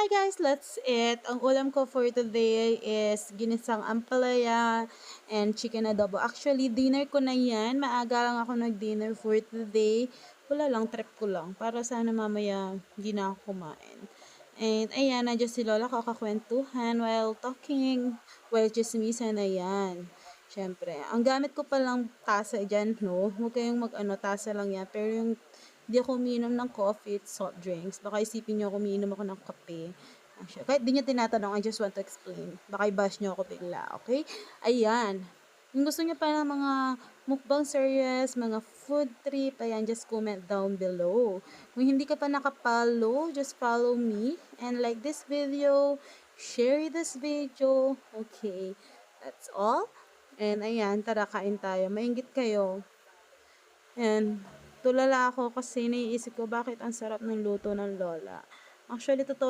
Hi guys, let's eat. Ang ulam ko for today is ginisang ampalaya and chicken adobo. Actually, dinner ko na yan. Maaga lang ako nag-dinner for today. Wala lang, trip ko lang. Para sana mamaya hindi na ako kumain. And ayan, nandiyan si Lola kakakwentuhan while talking. While chismisan na yan. Siyempre, ang gamit ko palang tasa dyan, no? Huwag kayong tasa lang yan. Pero yung di ako umiinom ng coffee at soft drinks. Baka isipin nyo ako umiinom ako ng kape. Actually, kahit di nyo tinatanong, I just want to explain. Baka i-bash nyo ako bigla, okay? Ayan. Kung gusto nyo pa ng mga mukbang series, mga food trip, ayan, just comment down below. Kung hindi ka pa nakapollow, just follow me and like this video, share this video. Okay, that's all. And ayan, tara kain tayo. Mainggit kayo. And tulala ako kasi naiisip ko bakit ang sarap ng luto ng lola. Actually, totoo